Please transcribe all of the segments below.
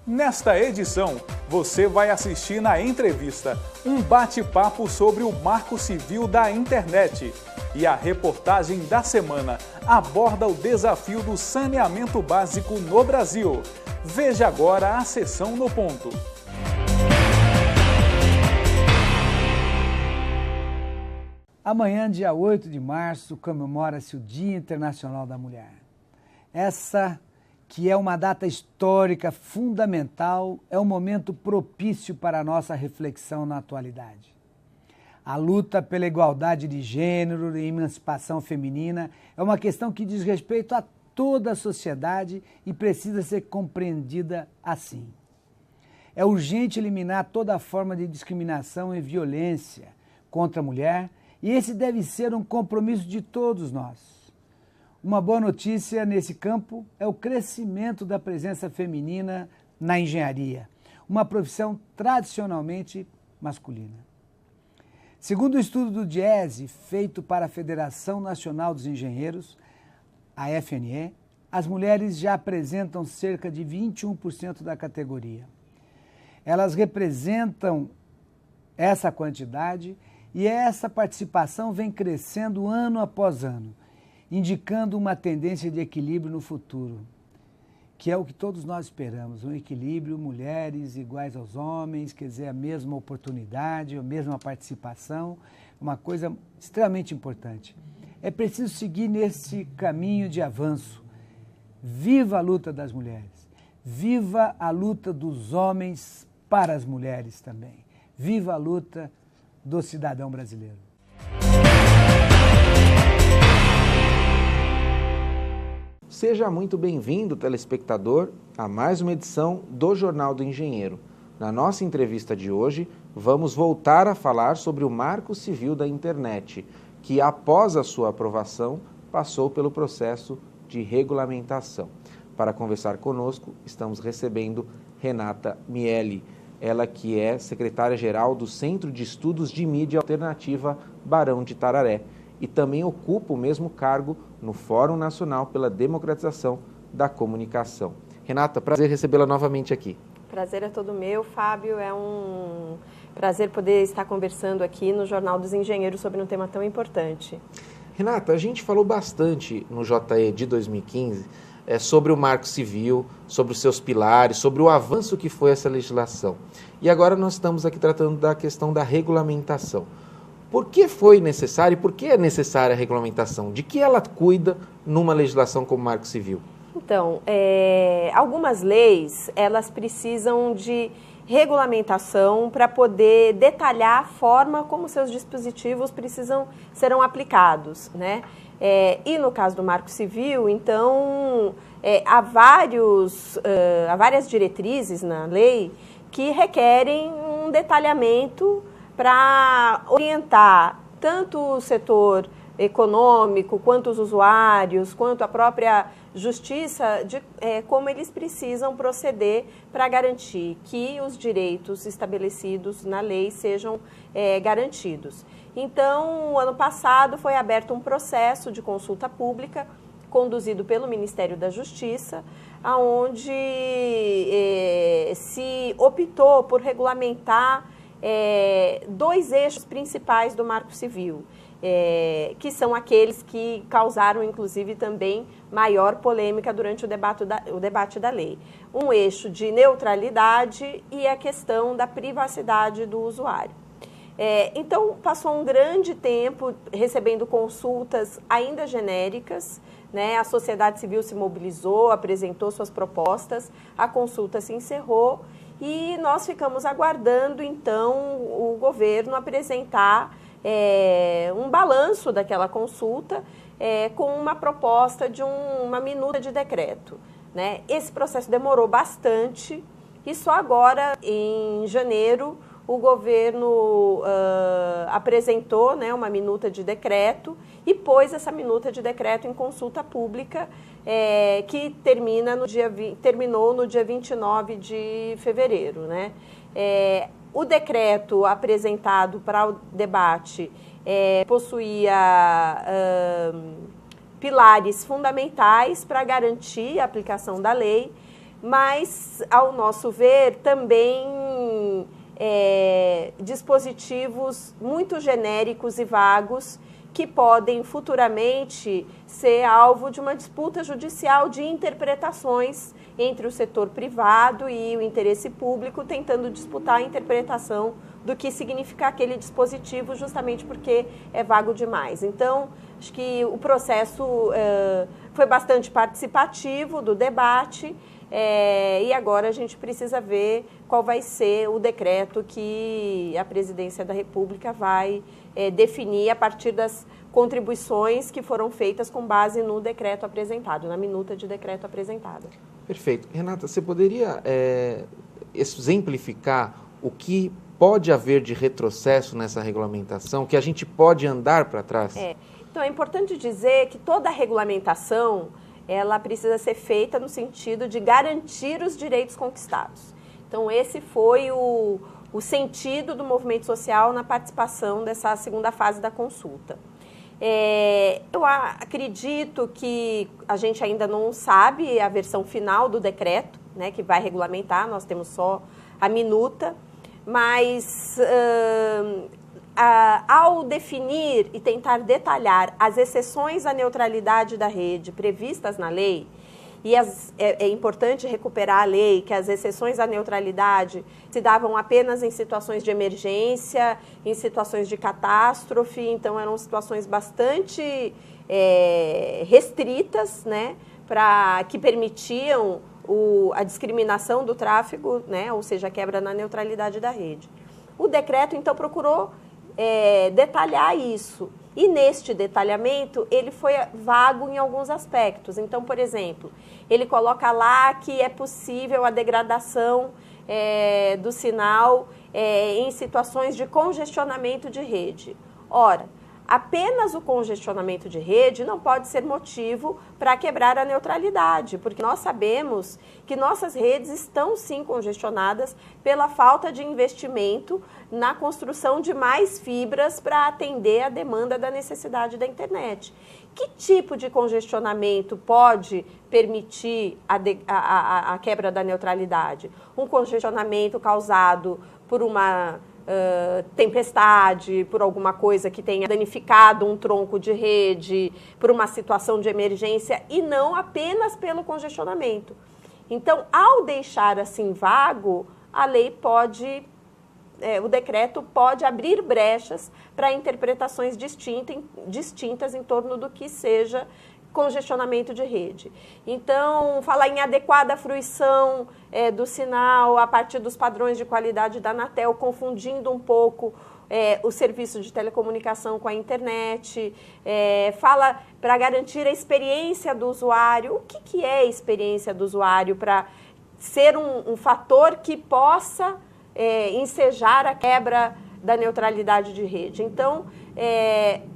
Nesta edição, você vai assistir na entrevista um bate-papo sobre o Marco Civil da Internet. E a reportagem da semana aborda o desafio do saneamento básico no Brasil. Veja agora a sessão no ponto. Amanhã, dia 8 de março, comemora-se o Dia Internacional da Mulher. Essa, que é uma data histórica fundamental, é um momento propício para a nossa reflexão na atualidade. A luta pela igualdade de gênero e emancipação feminina é uma questão que diz respeito a toda a sociedade e precisa ser compreendida assim. É urgente eliminar toda forma de discriminação e violência contra a mulher, e esse deve ser um compromisso de todos nós. Uma boa notícia nesse campo é o crescimento da presença feminina na engenharia, uma profissão tradicionalmente masculina. Segundo o estudo do DIESE, feito para a Federação Nacional dos Engenheiros, a FNE, as mulheres já apresentam cerca de 21% da categoria. Elas representam essa quantidade e essa participação vem crescendo ano após ano, indicando uma tendência de equilíbrio no futuro, que é o que todos nós esperamos, um equilíbrio, mulheres iguais aos homens, quer dizer, a mesma oportunidade, a mesma participação, uma coisa extremamente importante. É preciso seguir nesse caminho de avanço. Viva a luta das mulheres, viva a luta dos homens para as mulheres também, viva a luta do cidadão brasileiro. Seja muito bem-vindo, telespectador, a mais uma edição do Jornal do Engenheiro. Na nossa entrevista de hoje, vamos voltar a falar sobre o Marco Civil da Internet, que após a sua aprovação, passou pelo processo de regulamentação. Para conversar conosco, estamos recebendo Renata Miele, ela que é secretária-geral do Centro de Estudos de Mídia Alternativa Barão de Tararé e também ocupa o mesmo cargo no Fórum Nacional pela Democratização da Comunicação. Renata, prazer recebê-la novamente aqui. Prazer é todo meu, Fábio. É um prazer poder estar conversando aqui no Jornal dos Engenheiros sobre um tema tão importante. Renata, a gente falou bastante no JE de 2015 sobre o Marco Civil, sobre os seus pilares, sobre o avanço que foi essa legislação. E agora nós estamos aqui tratando da questão da regulamentação. Por que foi necessário e por que é necessária a regulamentação? De que ela cuida numa legislação como o Marco Civil? Então, algumas leis, elas precisam de regulamentação para poder detalhar a forma como seus dispositivos serão aplicados, né? E no caso do Marco Civil, então, há várias diretrizes na lei que requerem um detalhamento para orientar tanto o setor econômico, quanto os usuários, quanto a própria justiça, de como eles precisam proceder para garantir que os direitos estabelecidos na lei sejam garantidos. Então, ano passado foi aberto um processo de consulta pública conduzido pelo Ministério da Justiça, onde se optou por regulamentar dois eixos principais do Marco Civil, que são aqueles que causaram, inclusive, também maior polêmica durante o debate da lei. Um eixo de neutralidade e a questão da privacidade do usuário. Então, passou um grande tempo recebendo consultas ainda genéricas, né? A sociedade civil se mobilizou, apresentou suas propostas, a consulta se encerrou e nós ficamos aguardando, então, o governo apresentar um balanço daquela consulta com uma proposta de uma minuta de decreto, né? Esse processo demorou bastante e só agora, em janeiro, o governo apresentou, né, uma minuta de decreto e pôs essa minuta de decreto em consulta pública, que terminou no dia 29 de fevereiro. Né? O decreto apresentado para o debate possuía pilares fundamentais para garantir a aplicação da lei, mas, ao nosso ver, também dispositivos muito genéricos e vagos que podem futuramente ser alvo de uma disputa judicial de interpretações entre o setor privado e o interesse público, tentando disputar a interpretação do que significa aquele dispositivo, justamente porque é vago demais. Então, acho que o processo foi bastante participativo do debate, e agora a gente precisa ver qual vai ser o decreto que a Presidência da República vai definir a partir das contribuições que foram feitas com base no decreto apresentado, na minuta de decreto apresentada. Perfeito. Renata, você poderia exemplificar o que pode haver de retrocesso nessa regulamentação, que a gente pode andar para trás? Então, é importante dizer que toda a regulamentação ela precisa ser feita no sentido de garantir os direitos conquistados. Então, esse foi o sentido do movimento social na participação dessa segunda fase da consulta. Eu acredito que a gente ainda não sabe a versão final do decreto, né, que vai regulamentar, nós temos só a minuta, mas ao definir e tentar detalhar as exceções à neutralidade da rede previstas na lei, e é importante recuperar a lei, que as exceções à neutralidade se davam apenas em situações de emergência, em situações de catástrofe, então eram situações bastante restritas, né, que permitiam a discriminação do tráfego, né, ou seja, a quebra na neutralidade da rede. O decreto, então, procurou detalhar isso. E neste detalhamento, ele foi vago em alguns aspectos. Então, por exemplo, ele coloca lá que é possível a degradação do sinal em situações de congestionamento de rede. Ora, apenas o congestionamento de rede não pode ser motivo para quebrar a neutralidade, porque nós sabemos que nossas redes estão sim congestionadas pela falta de investimento na construção de mais fibras para atender a demanda da necessidade da internet. Que tipo de congestionamento pode permitir a quebra da neutralidade? Um congestionamento causado por uma tempestade, por alguma coisa que tenha danificado um tronco de rede, por uma situação de emergência e não apenas pelo congestionamento. Então, ao deixar assim vago, a lei pode, o decreto pode abrir brechas para interpretações distintas em torno do que seja congestionamento de rede. Então, falar em adequada fruição do sinal a partir dos padrões de qualidade da Anatel, confundindo um pouco o serviço de telecomunicação com a internet, fala para garantir a experiência do usuário. O que é a experiência do usuário para ser um fator que possa ensejar a quebra da neutralidade de rede? Então,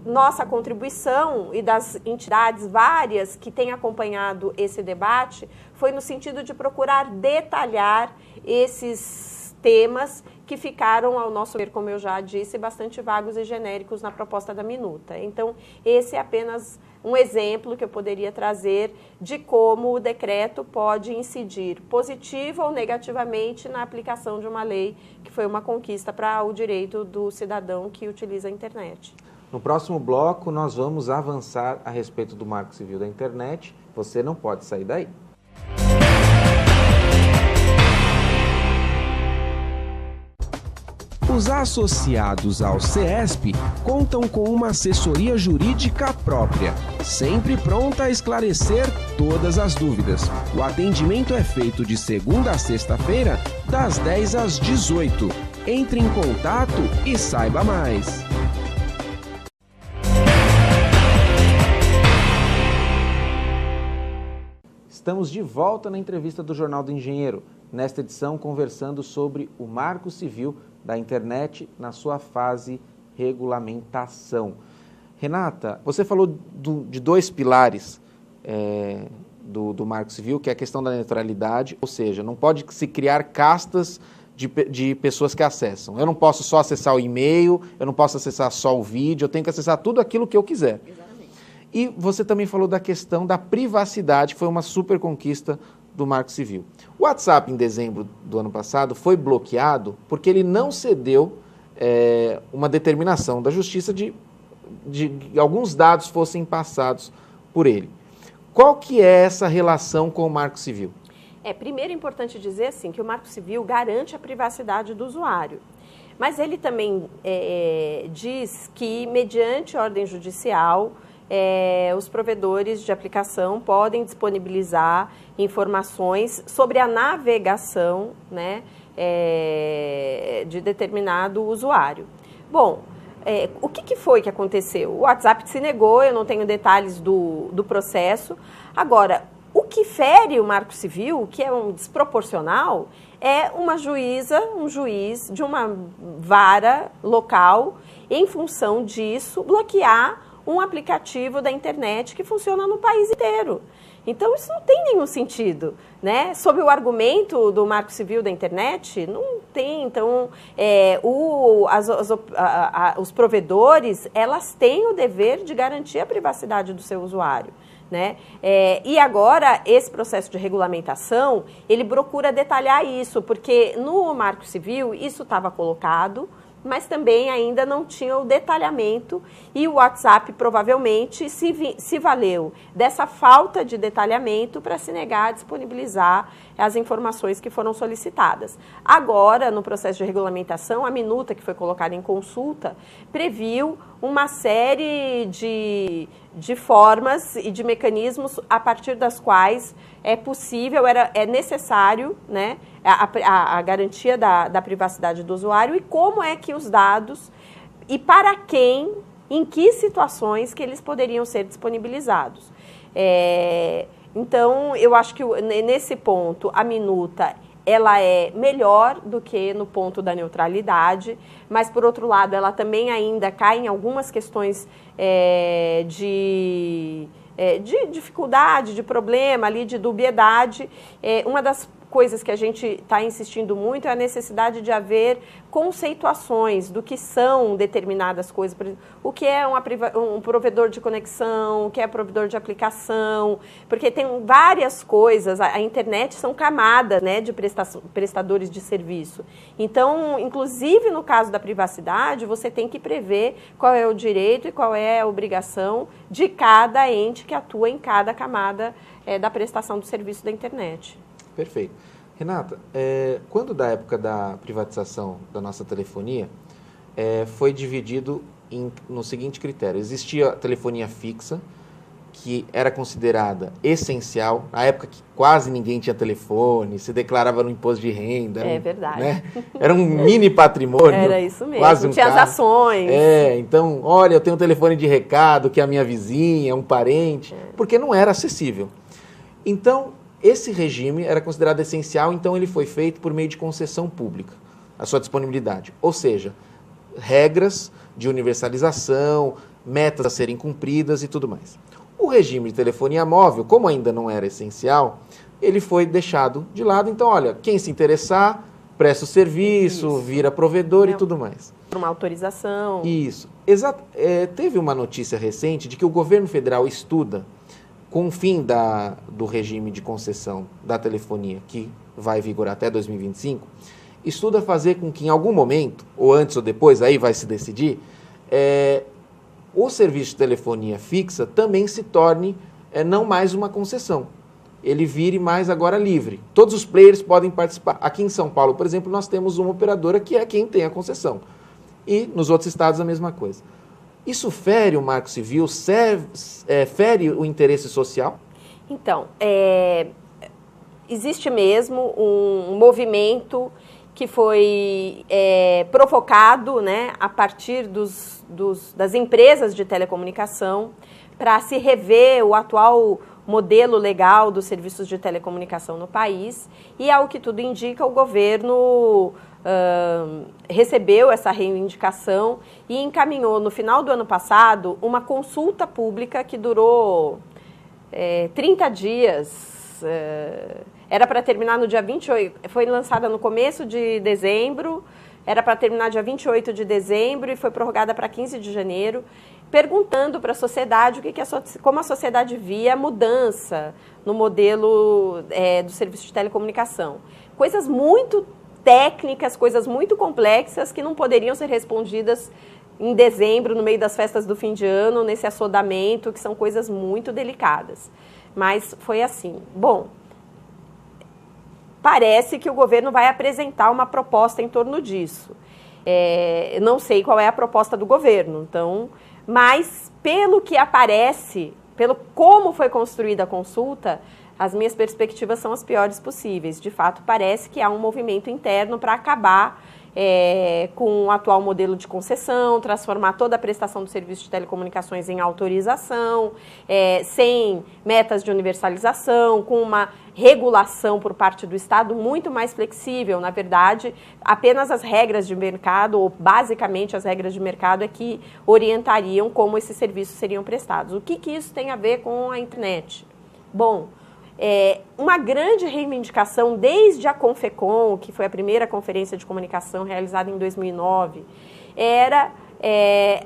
nossa contribuição e das entidades várias que têm acompanhado esse debate foi no sentido de procurar detalhar esses temas que ficaram, ao nosso ver, como eu já disse, bastante vagos e genéricos na proposta da minuta. Então, esse é apenas um exemplo que eu poderia trazer de como o decreto pode incidir positivo ou negativamente na aplicação de uma lei que foi uma conquista para o direito do cidadão que utiliza a internet. No próximo bloco, nós vamos avançar a respeito do Marco Civil da Internet. Você não pode sair daí. Os associados ao CESP contam com uma assessoria jurídica própria, sempre pronta a esclarecer todas as dúvidas. O atendimento é feito de segunda a sexta-feira, das 10 às 18. Entre em contato e saiba mais. Estamos de volta na entrevista do Jornal do Engenheiro, nesta edição conversando sobre o Marco Civil da Internet na sua fase regulamentação. Renata, você falou de dois pilares do Marco Civil, que é a questão da neutralidade, ou seja, não pode se criar castas de pessoas que acessam. Eu não posso só acessar o e-mail, eu não posso acessar só o vídeo, eu tenho que acessar tudo aquilo que eu quiser. Exatamente. E você também falou da questão da privacidade, que foi uma super conquista do Marco Civil. O WhatsApp, em dezembro do ano passado, foi bloqueado porque ele não cedeu uma determinação da Justiça de que alguns dados fossem passados por ele. Qual que é essa relação com o Marco Civil? Primeiro é importante dizer assim, que o Marco Civil garante a privacidade do usuário. Mas ele também diz que, mediante ordem judicial, os provedores de aplicação podem disponibilizar informações sobre a navegação, né, de determinado usuário. Bom, o que foi que aconteceu? O WhatsApp se negou, eu não tenho detalhes do processo. Agora, o que fere o Marco Civil, que é um desproporcional, é uma juíza, um juiz de uma vara local, em função disso, bloquear um aplicativo da internet que funciona no país inteiro. Então, isso não tem nenhum sentido, né? Sob o argumento do Marco Civil da internet, não tem. Então, os provedores, elas têm o dever de garantir a privacidade do seu usuário, né? E agora, esse processo de regulamentação, ele procura detalhar isso, porque no Marco Civil isso estava colocado, mas também ainda não tinha o detalhamento, e o WhatsApp provavelmente se valeu dessa falta de detalhamento para se negar a disponibilizar as informações que foram solicitadas. Agora, no processo de regulamentação, a minuta que foi colocada em consulta previu uma série de formas e de mecanismos a partir das quais é possível, é necessário, né, a garantia da privacidade do usuário, e como é que os dados, e para quem, em que situações que eles poderiam ser disponibilizados. Então, eu acho que nesse ponto a minuta ela é melhor do que no ponto da neutralidade, mas, por outro lado, ela também ainda cai em algumas questões de dificuldade, de problema ali, de dubiedade. Uma das coisas que a gente está insistindo muito é a necessidade de haver conceituações do que são determinadas coisas. Por exemplo, o que é um provedor de conexão, o que é provedor de aplicação, porque tem várias coisas, a internet são camadas, né, de prestadores de serviço. Então, inclusive no caso da privacidade, você tem que prever qual é o direito e qual é a obrigação de cada ente que atua em cada camada da prestação do serviço da internet. Perfeito. Renata, quando da época da privatização da nossa telefonia, foi dividido no seguinte critério. Existia a telefonia fixa, que era considerada essencial, na época que quase ninguém tinha telefone, se declarava no imposto de renda. Verdade. Né? Era um mini patrimônio. Era isso mesmo, quase tinha carro. As ações. Então, olha, eu tenho um telefone de recado, que é a minha vizinha, um parente, porque não era acessível. Então, esse regime era considerado essencial, então ele foi feito por meio de concessão pública, a sua disponibilidade. Ou seja, regras de universalização, metas a serem cumpridas e tudo mais. O regime de telefonia móvel, como ainda não era essencial, ele foi deixado de lado. Então, olha, quem se interessar, presta o serviço, vira provedor e tudo mais. Por uma autorização. Isso. Teve uma notícia recente de que o governo federal estuda, com o fim do regime de concessão da telefonia, que vai vigorar até 2025, estuda fazer com que em algum momento, ou antes ou depois, aí vai se decidir, o serviço de telefonia fixa também se torne não mais uma concessão. Ele vire mais agora livre. Todos os players podem participar. Aqui em São Paulo, por exemplo, nós temos uma operadora que é quem tem a concessão. E nos outros estados a mesma coisa. Isso fere o Marco Civil? Fere o interesse social? Então, existe mesmo um movimento que foi provocado, né, a partir das empresas de telecomunicação para se rever o atual modelo legal dos serviços de telecomunicação no país, e, ao que tudo indica, o governo recebeu essa reivindicação e encaminhou, no final do ano passado, uma consulta pública que durou 30 dias. Era para terminar no dia 28, foi lançada no começo de dezembro, era para terminar dia 28 de dezembro e foi prorrogada para 15 de janeiro, perguntando para a sociedade como a sociedade via a mudança no modelo do serviço de telecomunicação. Coisas muito técnicas, coisas muito complexas que não poderiam ser respondidas em dezembro, no meio das festas do fim de ano, nesse assodamento, que são coisas muito delicadas. Mas foi assim. Bom, parece que o governo vai apresentar uma proposta em torno disso. Não sei qual é a proposta do governo, mas pelo que aparece, pelo como foi construída a consulta, as minhas perspectivas são as piores possíveis. De fato, parece que há um movimento interno para acabar com o atual modelo de concessão, transformar toda a prestação do serviço de telecomunicações em autorização, sem metas de universalização, com uma regulação por parte do Estado muito mais flexível. Na verdade, apenas as regras de mercado, ou basicamente as regras de mercado, é que orientariam como esses serviços seriam prestados. O que isso tem a ver com a internet? Bom, uma grande reivindicação desde a Confecom, que foi a primeira conferência de comunicação realizada em 2009, era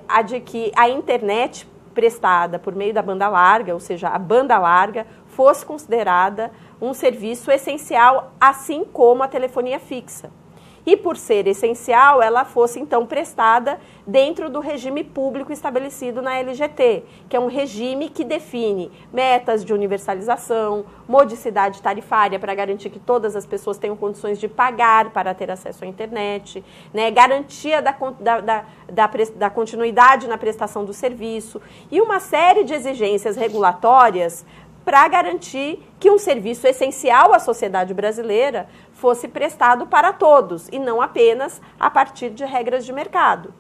a de que a internet prestada por meio da banda larga, ou seja, a banda larga, fosse considerada um serviço essencial, assim como a telefonia fixa. E por ser essencial, ela fosse então prestada dentro do regime público estabelecido na LGT, que é um regime que define metas de universalização, modicidade tarifária para garantir que todas as pessoas tenham condições de pagar para ter acesso à internet, né, garantia da continuidade na prestação do serviço e uma série de exigências regulatórias para garantir que um serviço essencial à sociedade brasileira fosse prestado para todos e não apenas a partir de regras de mercado.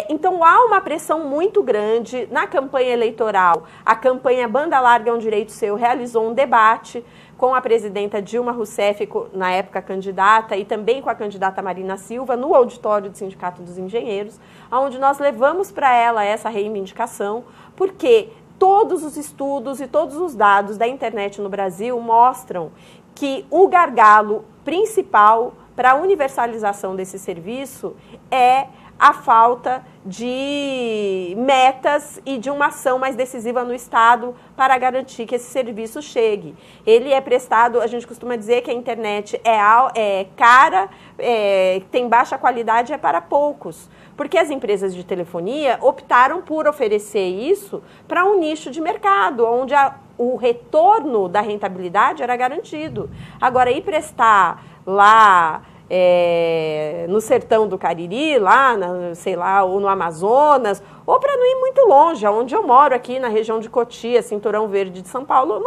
Então, há uma pressão muito grande na campanha eleitoral. A campanha Banda Larga é um Direito Seu realizou um debate com a presidenta Dilma Rousseff, na época candidata, e também com a candidata Marina Silva, no auditório do Sindicato dos Engenheiros, onde nós levamos para ela essa reivindicação, porque todos os estudos e todos os dados da internet no Brasil mostram que o gargalo principal para a universalização desse serviço é a falta de metas e de uma ação mais decisiva no Estado para garantir que esse serviço chegue. Ele é prestado, a gente costuma dizer que a internet é cara, tem baixa qualidade, é para poucos. Porque as empresas de telefonia optaram por oferecer isso para um nicho de mercado, onde o retorno da rentabilidade era garantido. Agora, ir prestar lá no sertão do Cariri, lá, sei lá, ou no Amazonas, ou para não ir muito longe, onde eu moro aqui na região de Cotia, Cinturão Verde de São Paulo,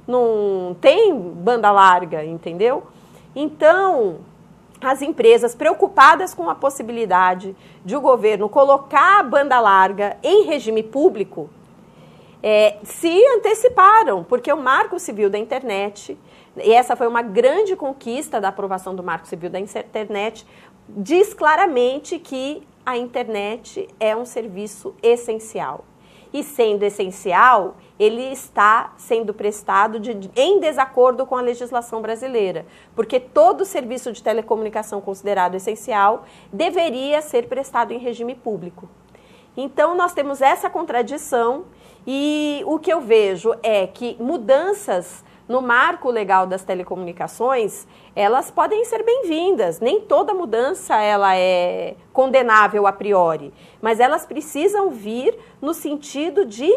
não tem banda larga, entendeu? Então, as empresas preocupadas com a possibilidade de o governo colocar a banda larga em regime público, se anteciparam, porque o Marco Civil da Internet, e essa foi uma grande conquista da aprovação do Marco Civil da Internet, diz claramente que a internet é um serviço essencial. E sendo essencial, ele está sendo prestado em desacordo com a legislação brasileira, porque todo serviço de telecomunicação considerado essencial deveria ser prestado em regime público. Então, nós temos essa contradição e o que eu vejo é que mudanças no marco legal das telecomunicações, elas podem ser bem-vindas. Nem toda mudança ela é condenável a priori, mas elas precisam vir no sentido de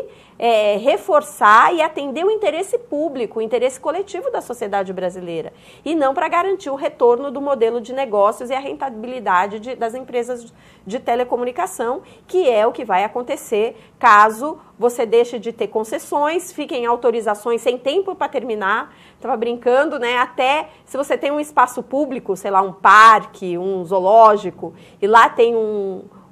reforçar e atender o interesse público, o interesse coletivo da sociedade brasileira, e não para garantir o retorno do modelo de negócios e a rentabilidade das empresas de telecomunicação, que é o que vai acontecer caso você deixe de ter concessões, fiquem autorizações sem tempo para terminar. Estava brincando, né? Até se você tem um espaço público, sei lá, um parque, um zoológico, e lá tem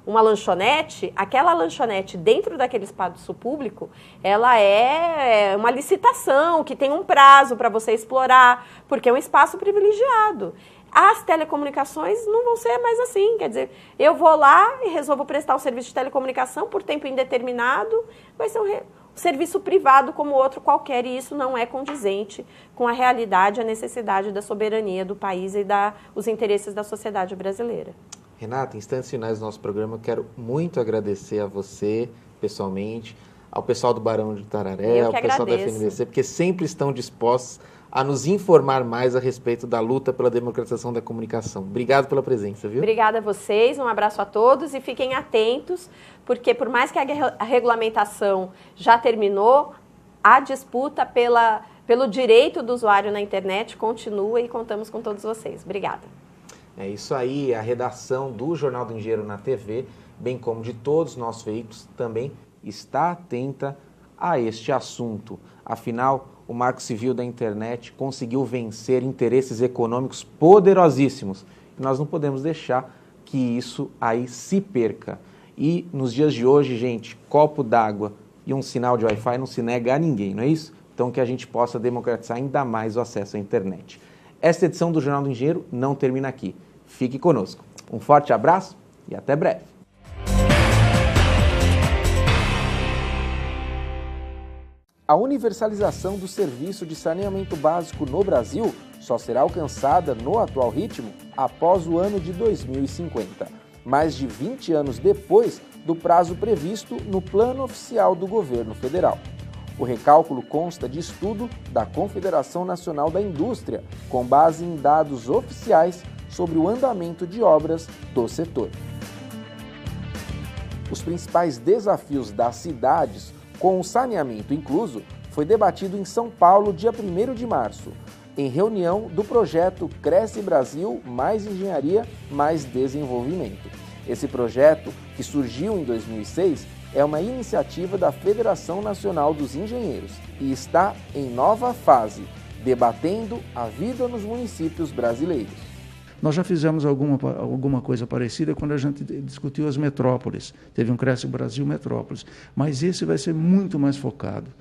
uma lanchonete, aquela lanchonete dentro daquele espaço público, ela é uma licitação que tem um prazo para você explorar, porque é um espaço privilegiado. As telecomunicações não vão ser mais assim, quer dizer, eu vou lá e resolvo prestar um serviço de telecomunicação por tempo indeterminado, vai ser um serviço privado como outro qualquer, e isso não é condizente com a realidade, a necessidade da soberania do país e os interesses da sociedade brasileira. Renata, em instantes finais do nosso programa, eu quero muito agradecer a você, pessoalmente, ao pessoal do Barão de Tararé, ao pessoal da FNDC, porque sempre estão dispostos a nos informar mais a respeito da luta pela democratização da comunicação. Obrigado pela presença, viu? Obrigada a vocês, um abraço a todos e fiquem atentos, porque por mais que a regulamentação já terminou, a disputa pelo direito do usuário na internet continua e contamos com todos vocês. Obrigada. É isso aí, a redação do Jornal do Engenheiro na TV, bem como de todos os nossos veículos, também está atenta a este assunto. Afinal, o Marco Civil da Internet conseguiu vencer interesses econômicos poderosíssimos. E nós não podemos deixar que isso aí se perca. E nos dias de hoje, gente, copo d'água e um sinal de Wi-Fi não se nega a ninguém, não é isso? Então que a gente possa democratizar ainda mais o acesso à internet. Esta edição do Jornal do Engenheiro não termina aqui. Fique conosco. Um forte abraço e até breve. A universalização do serviço de saneamento básico no Brasil só será alcançada no atual ritmo após o ano de 2050, mais de 20 anos depois do prazo previsto no Plano Oficial do Governo Federal. O recálculo consta de estudo da Confederação Nacional da Indústria, com base em dados oficiais sobre o andamento de obras do setor. Os principais desafios das cidades com o saneamento incluso foi debatido em São Paulo dia 1º de março, em reunião do projeto Cresce Brasil Mais Engenharia Mais Desenvolvimento. Esse projeto, que surgiu em 2006, é uma iniciativa da Federação Nacional dos Engenheiros e está em nova fase, debatendo a vida nos municípios brasileiros. Nós já fizemos alguma coisa parecida quando a gente discutiu as metrópoles. Teve um Cresce Brasil Metrópoles. Mas esse vai ser muito mais focado.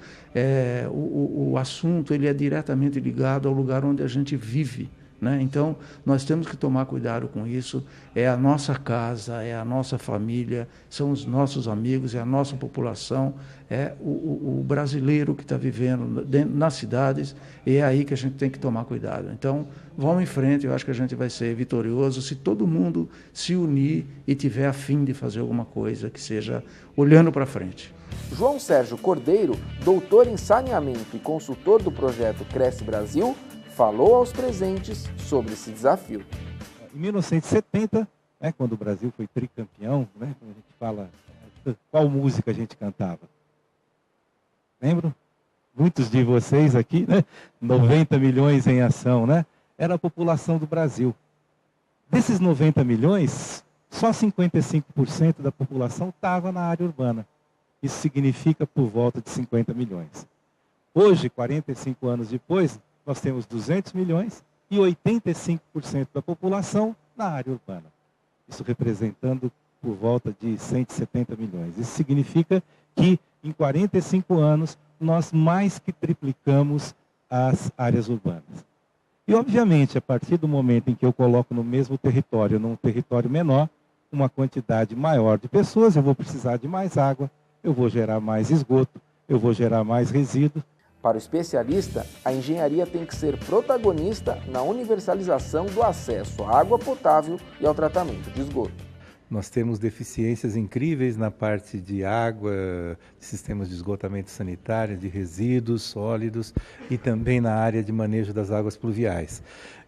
O assunto ele é diretamente ligado ao lugar onde a gente vive, né? Então, nós temos que tomar cuidado com isso. É a nossa casa, é a nossa família, são os nossos amigos, é a nossa população, é o brasileiro que está vivendo nas cidades, e é aí que a gente tem que tomar cuidado. Então, vamos em frente, eu acho que a gente vai ser vitorioso se todo mundo se unir e tiver a fim de fazer alguma coisa que seja olhando para frente. João Sérgio Cordeiro, doutor em saneamento e consultor do projeto Cresce Brasil, falou aos presentes sobre esse desafio. Em 1970, quando o Brasil foi tricampeão, quando a gente fala qual música a gente cantava. Lembram? Muitos de vocês aqui, 90 milhões em ação, era a população do Brasil. Desses 90 milhões, só 55% da população estava na área urbana. Isso significa por volta de 50 milhões. Hoje, 45 anos depois, nós temos 200 milhões e 85% da população na área urbana. Isso representando por volta de 170 milhões. Isso significa que em 45 anos nós mais que triplicamos as áreas urbanas. E obviamente, a partir do momento em que eu coloco no mesmo território, num território menor, uma quantidade maior de pessoas, eu vou precisar de mais água, eu vou gerar mais esgoto, eu vou gerar mais resíduos. Para o especialista, a engenharia tem que ser protagonista na universalização do acesso à água potável e ao tratamento de esgoto. Nós temos deficiências incríveis na parte de água, de sistemas de esgotamento sanitário, de resíduos sólidos e também na área de manejo das águas pluviais.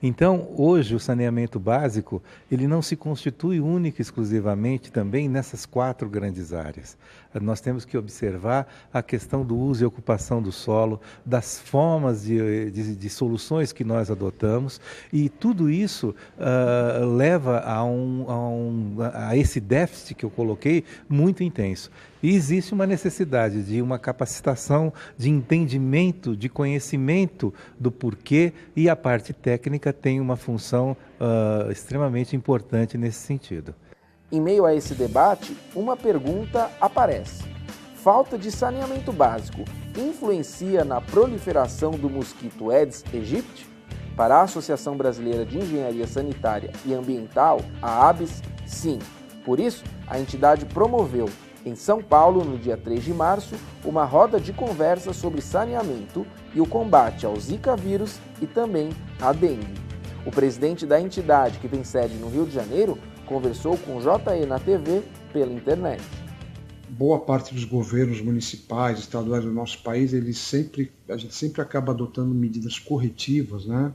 Então, hoje, o saneamento básico, ele não se constitui única e exclusivamente também nessas 4 grandes áreas. Nós temos que observar a questão do uso e ocupação do solo, das formas de soluções que nós adotamos, e tudo isso leva a esse déficit que eu coloquei muito intenso. E existe uma necessidade de uma capacitação, de entendimento, de conhecimento do porquê, e a parte técnica tem uma função extremamente importante nesse sentido. Em meio a esse debate, uma pergunta aparece. Falta de saneamento básico influencia na proliferação do mosquito Aedes aegypti? Para a Associação Brasileira de Engenharia Sanitária e Ambiental, a ABS, sim. Por isso, a entidade promoveu, em São Paulo, no dia 3 de março, uma roda de conversa sobre saneamento e o combate ao Zika vírus e também à dengue. O presidente da entidade, que tem sede no Rio de Janeiro, conversou com o JE na TV pela internet. Boa parte dos governos municipais, estaduais do nosso país, a gente sempre acaba adotando medidas corretivas, né?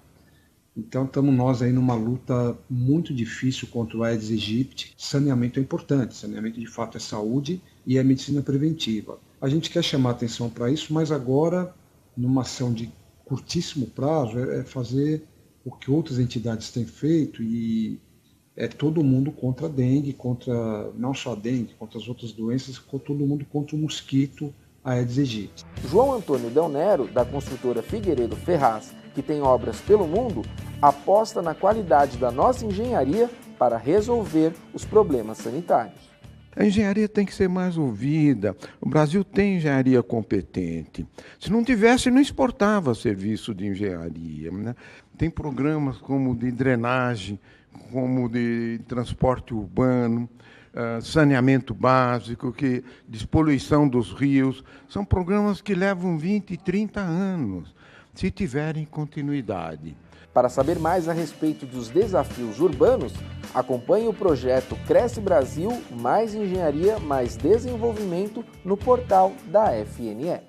Então estamos nós aí numa luta muito difícil contra o Aedes aegypti. Saneamento é importante, saneamento de fato é saúde e é medicina preventiva. A gente quer chamar atenção para isso, mas agora, numa ação de curtíssimo prazo, é fazer o que outras entidades têm feito e é todo mundo contra a dengue, contra não só a dengue, contra as outras doenças, todo mundo contra o mosquito Aedes aegypti. João Antônio Del Nero, da construtora Figueiredo Ferraz, que tem obras pelo mundo, aposta na qualidade da nossa engenharia para resolver os problemas sanitários. A engenharia tem que ser mais ouvida. O Brasil tem engenharia competente. Se não tivesse, não exportava serviço de engenharia, né? Tem programas como de drenagem, como de transporte urbano, saneamento básico, despoluição dos rios. São programas que levam 20, 30 anos, se tiverem continuidade. Para saber mais a respeito dos desafios urbanos, acompanhe o projeto Cresce Brasil, Mais Engenharia, Mais Desenvolvimento no portal da FNE.